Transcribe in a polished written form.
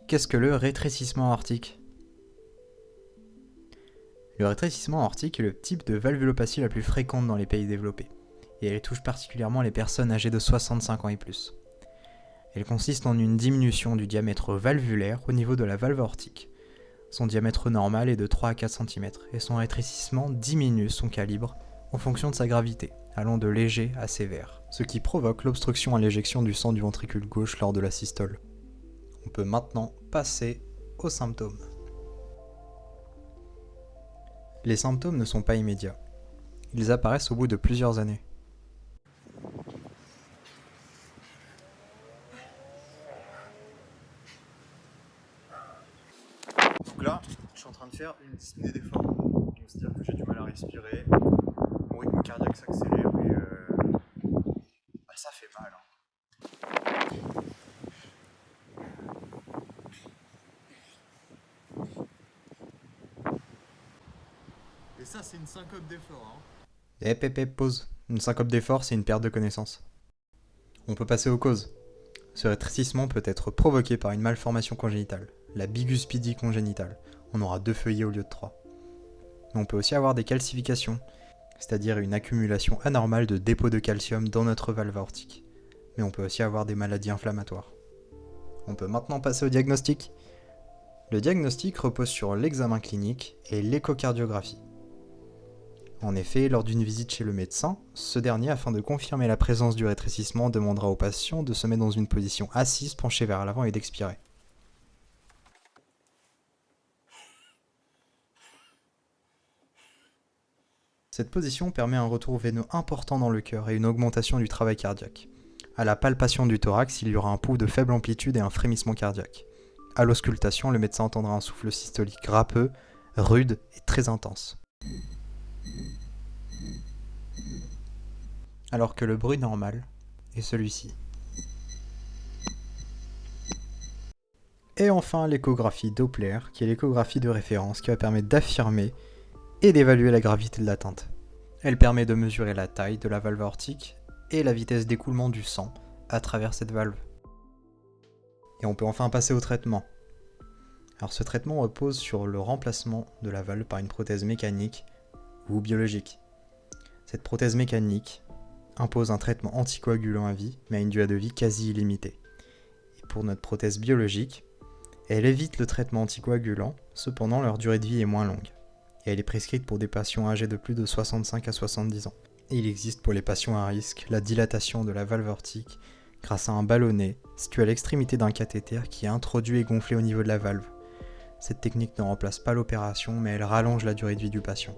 Qu'est-ce que le rétrécissement aortique ? Le rétrécissement aortique est le type de valvulopathie la plus fréquente dans les pays développés, et elle touche particulièrement les personnes âgées de 65 ans et plus. Elle consiste en une diminution du diamètre valvulaire au niveau de la valve aortique. Son diamètre normal est de 3 à 4 cm, et son rétrécissement diminue son calibre en fonction de sa gravité, allant de léger à sévère, ce qui provoque l'obstruction à l'éjection du sang du ventricule gauche lors de la systole. On peut maintenant passer aux symptômes. Les symptômes ne sont pas immédiats. Ils apparaissent au bout de plusieurs années. Donc là, je suis en train de faire une dyspnée d'effort. Donc c'est-à-dire que j'ai du mal à respirer, mon rythme cardiaque s'accélère et ça fait mal. Et ça, c'est une syncope d'effort. Pause. Une syncope d'effort, c'est une perte de connaissance. On peut passer aux causes. Ce rétrécissement peut être provoqué par une malformation congénitale, la biguspidie congénitale. On aura 2 feuillets au lieu de 3. Mais on peut aussi avoir des calcifications, c'est-à-dire une accumulation anormale de dépôts de calcium dans notre valve aortique. Mais on peut aussi avoir des maladies inflammatoires. On peut maintenant passer au diagnostic. Le diagnostic repose sur l'examen clinique et l'échocardiographie. En effet, lors d'une visite chez le médecin, ce dernier, afin de confirmer la présence du rétrécissement, demandera au patient de se mettre dans une position assise, penchée vers l'avant et d'expirer. Cette position permet un retour veineux important dans le cœur et une augmentation du travail cardiaque. À la palpation du thorax, il y aura un pouls de faible amplitude et un frémissement cardiaque. À l'auscultation, le médecin entendra un souffle systolique râpeux, rude et très intense. Alors que le bruit normal est celui-ci. Et enfin l'échographie Doppler, qui est l'échographie de référence qui va permettre d'affirmer et d'évaluer la gravité de l'atteinte. Elle permet de mesurer la taille de la valve aortique et la vitesse d'écoulement du sang à travers cette valve. Et on peut enfin passer au traitement. Alors ce traitement repose sur le remplacement de la valve par une prothèse mécanique ou biologique. Cette prothèse mécanique impose un traitement anticoagulant à vie, mais à une durée de vie quasi illimitée. Et pour notre prothèse biologique, elle évite le traitement anticoagulant, cependant leur durée de vie est moins longue. Et elle est prescrite pour des patients âgés de plus de 65 à 70 ans. Et il existe pour les patients à risque la dilatation de la valve aortique grâce à un ballonnet situé à l'extrémité d'un cathéter qui est introduit et gonflé au niveau de la valve. Cette technique ne remplace pas l'opération, mais elle rallonge la durée de vie du patient.